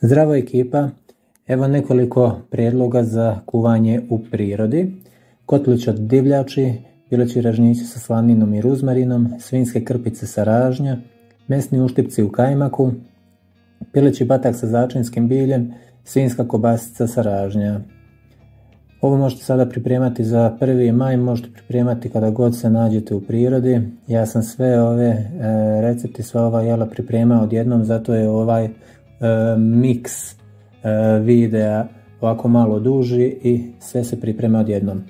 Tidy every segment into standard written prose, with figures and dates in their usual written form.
Zdravo ekipa, evo nekoliko prijedloga za kuvanje u prirodi. Kotlić od divljači, pileći ražnjići sa slaninom i ruzmarinom, svinjske krpice sa ražnja, mesni uštipci u kajmaku, pileći batak sa začinskim biljem, svinjska kobasica sa ražnja. Ovo možete sada pripremati za 1. maj, možete pripremati kada god se nađete u prirodi. Ja sam sve ove recepti, sva ova jela pripremao odjednom, zato je ovaj miks videa ovako malo duži i sve se priprema odjednom.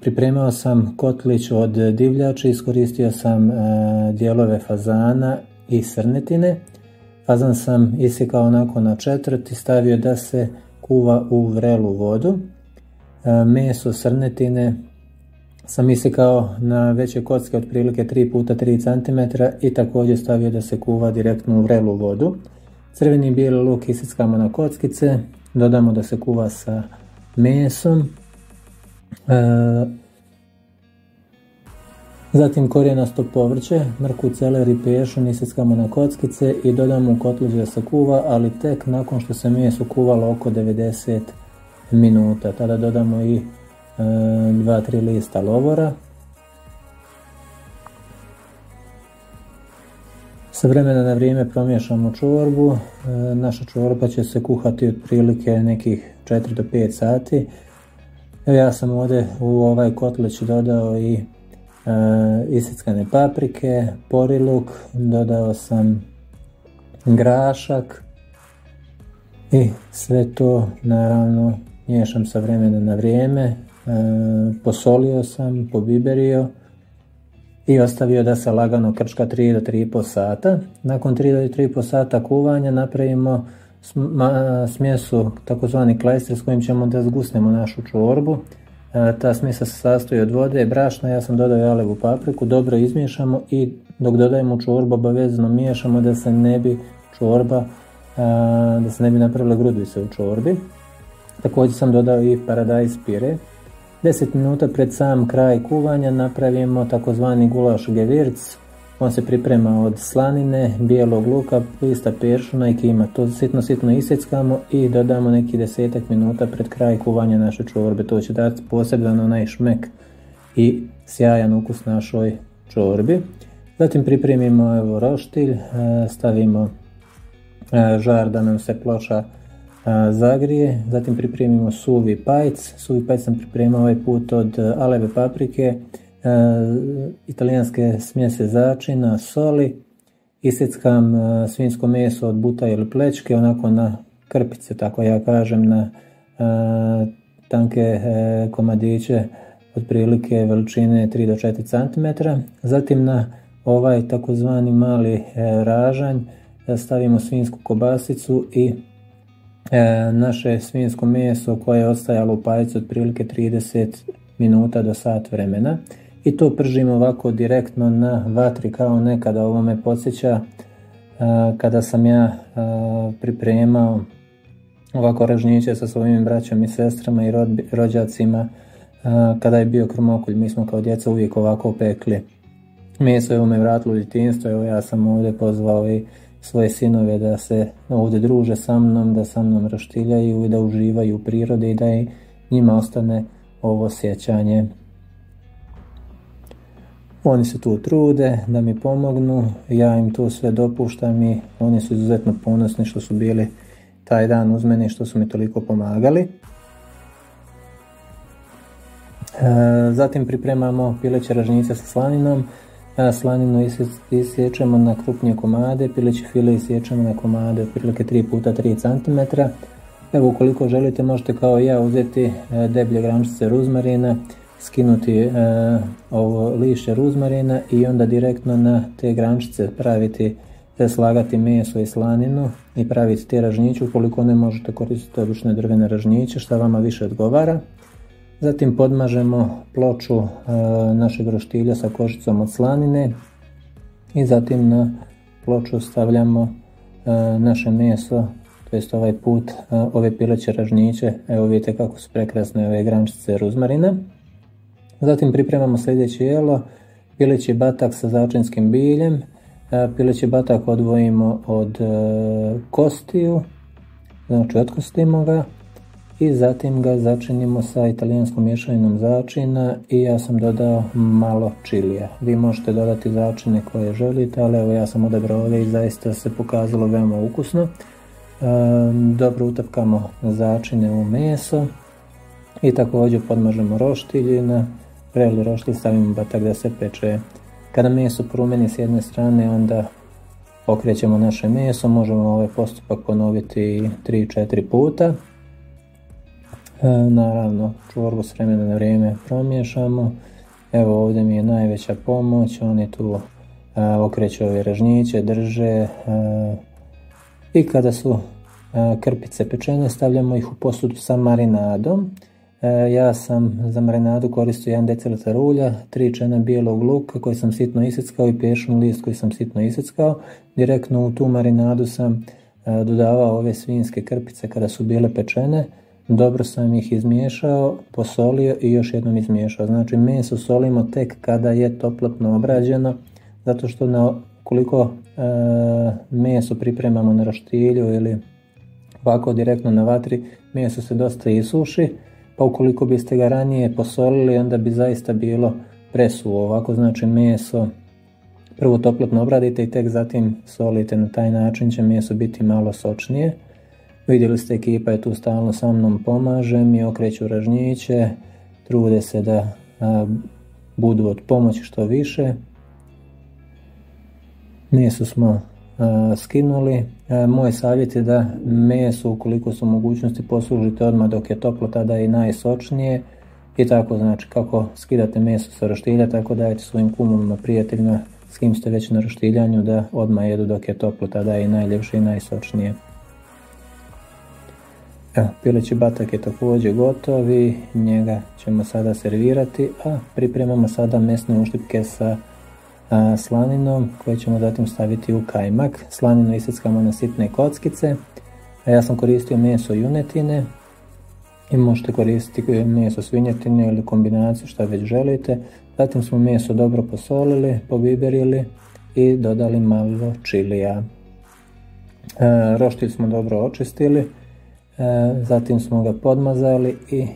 Pripremao sam kotlić od divljači, iskoristio sam dijelove fazana i srnetine. Fazan sam isjekao onako na četvrt i stavio da se kuva u vrelu vodu. Meso srnetine sam isjekao na veće kocke, otprilike 3x3 cm i također stavio da se kuva direktno u vrelu vodu. Crveni i bijeli luk isjeckamo na kockice, dodamo da se kuva sa mesom. Zatim korijenasto povrće, mrkvu, celer i pješun isjeckamo na kockice i dodamo u kotlić da se kuva, ali tek nakon što se meso kuvalo oko 90 minuta. Tada dodamo i 2-3 lista lovora. Sa vremena na vrijeme promiješamo čorbu. Naša čorba će se kuhati otprilike nekih 4 do 5 sati. Ja sam ovdje u ovaj kotlić dodao i isjeckane paprike, poriluk, dodao sam grašak i sve to naravno miješam sa vremena na vrijeme. Posolio sam, pobiberio i ostavio da se lagano krčka 3 do 3,5 sata. Nakon 3 do 3,5 sata kuvanja napravimo smjesu, takozvani klajster, s kojim ćemo da zgusnemo našu čorbu. Ta smjesa se sastoji od vode, brašna, ja sam dodao jalevu papriku, dobro izmiješamo i dok dodajemo čorbu obavezno miješamo da se ne bi napravile grudice u čorbi. Također sam dodao i paradajz pire. 10 minuta pred sam kraj kuvanja napravimo takozvani gulaš gewirz. On se priprema od slanine, bijelog luka, lista peršuna i kima. To sitno isjeckamo i dodamo neki 10 minuta pred kraj kuvanja naše čorbe. To će dati poseban onaj šmek i sjajan ukus našoj čorbi. Zatim pripremimo roštilj, stavimo žar da nam se ploča zagrije. Zatim pripremimo suvi pajc. Suvi pajc sam pripremao ovaj put od aleve paprike, italijanske smjese začina, soli. Isjeckam svinjsko meso od buta ili plečke, onako na krpice, tako ja kažem, na tanke komadiće otprilike veličine 3 do 4 cm. Zatim na ovaj takozvani mali ražanj stavimo svinjsku kobasicu i naše svinjsko meso koje je ostajalo u pajcu otprilike 30 minuta do sat vremena i to pržimo ovako direktno na vatri kao nekada. Ovo me podsjeća kada sam ja pripremao ovako ražnjiće sa svojim braćom i sestrama i rođacima kada je bio krmokulj. Mi smo kao djeca uvijek ovako pekli meso. Evo me vratilo u djetinjstvo, evo ja sam ovdje pozvao i svoje sinove da se ovdje druže sa mnom, da sa mnom roštiljaju i da uživaju u prirodi i da i njima ostane ovo sjećanje. Oni se tu trude da mi pomognu, ja im to sve dopuštam i oni su izuzetno ponosni što su bili taj dan uz mene i što su mi toliko pomagali. Zatim pripremamo pileće ražnjice sa slaninom. Slaninu isječemo na krupnije komade, pileći file isječemo na komade otprilike 3x3 cm. Evo, ukoliko želite možete kao ja uzeti deblje grančice ruzmarina, skinuti ovo lišće ruzmarina i onda direktno na te grančice slagati meso i slaninu i praviti te ražnjiće. Ukoliko ne, možete koristiti obične drvene ražnjiće, šta vama više odgovara. Zatim podmažemo ploču našeg roštilja sa košicom od slanine i zatim na ploču stavljamo naše meso, to jest ovaj put ove pileće ražnjiće. Evo vidite kako su prekrasne ove grančice ruzmarina. Zatim pripremamo sljedeće jelo, pileći batak sa začinskim biljem. Pileći batak odvojimo od kostiju znači otkostimo ga i zatim ga začinimo sa italijanskom mješavinom začina i ja sam dodao malo čilija. Vi možete dodati začine koje želite, ali evo ja sam odabrao ove i zaista se pokazalo veoma ukusno. Dobro utapkamo začine u meso i također podmažemo roštilj i na vreli roštilj stavimo batak da se peče. Kada meso porumeni s jedne strane, onda okrećemo naše meso, možemo ovaj postupak ponoviti 3-4 puta. Naravno, čorbu s vremena na vrijeme promiješamo. Evo ovdje mi je najveća pomoć, oni tu okreću ove ražnjiće, drže i kada su krpice pečene stavljamo ih u posudu sa marinadom. Ja sam za marinadu koristio 1 decilitar ulja, 3 čena bijelog luka koji sam sitno isickao i pješni list koji sam sitno isickao. Direktno u tu marinadu sam dodavao ove svinjske krpice kada su bile pečene. Dobro sam ih izmiješao, posolio i još jednom izmiješao. Znači meso solimo tek kada je toplotno obrađeno, zato što koliko meso pripremamo na roštilju ili ovako direktno na vatri, meso se dosta isuši, pa ukoliko biste ga ranije posolili, onda bi zaista bilo presuvo. Ovako znači meso prvo toplotno obradite i tek zatim solite, na taj način će meso biti malo sočnije. Vidjeli ste, ekipa je tu stalno sa mnom pomaže mi, okreću ražnjiće, trude se da budu od pomoći što više. Meso smo skinuli. Moj savjet je da meso, ukoliko su mogućnosti, poslužite odmah dok je toplo, tada je i najsočnije. I tako znači kako skidate meso sa roštilja, tako dajete svojim kumovima, prijateljima s kim ste već na roštiljanju da odmah jedu dok je toplo, tada je i najljepše i najsočnije. Evo, pileći batak je također gotov i njega ćemo sada servirati, a pripremamo sada mesne uštipke sa slaninom koje ćemo zatim staviti u kajmak. Slaninu iseckamo na sitne kockice, a ja sam koristio meso junetine i možete koristiti meso svinjetine ili kombinaciju šta već želite. Zatim smo meso dobro posolili, pobiberili i dodali malo čilija. Roštilj smo dobro očistili. Zatim smo ga podmazali i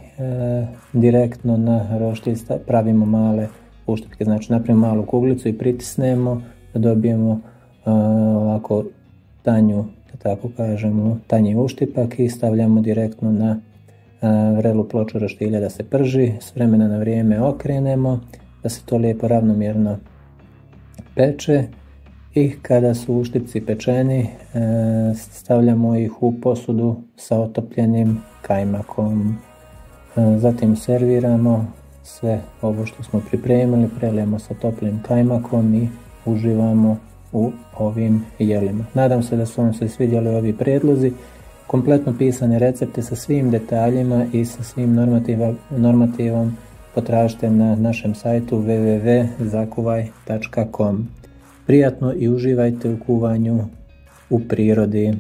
direktno na roštilj pravimo male uštipke, znači napravimo malu kuglicu i pritisnemo da dobijemo ovako tanju, da tako kažemo, tanji uštipak i stavljamo direktno na vrelu ploču roštilja da se prži. S vremena na vrijeme okrenemo da se to lijepo ravnomjerno peče. I kada su uštipci pečeni, stavljamo ih u posudu sa otopljenim kajmakom. Zatim serviramo sve ovo što smo pripremili, prelijemo sa toplim kajmakom i uživamo u ovim jelima. Nadam se da su vam se svidjeli ovi prijedlozi. Kompletno pisane recepte sa svim detaljima i sa svim normativom potražite na našem sajtu www.zakuvaj.com. Prijatno i uživajte u kuvanju u prirodi.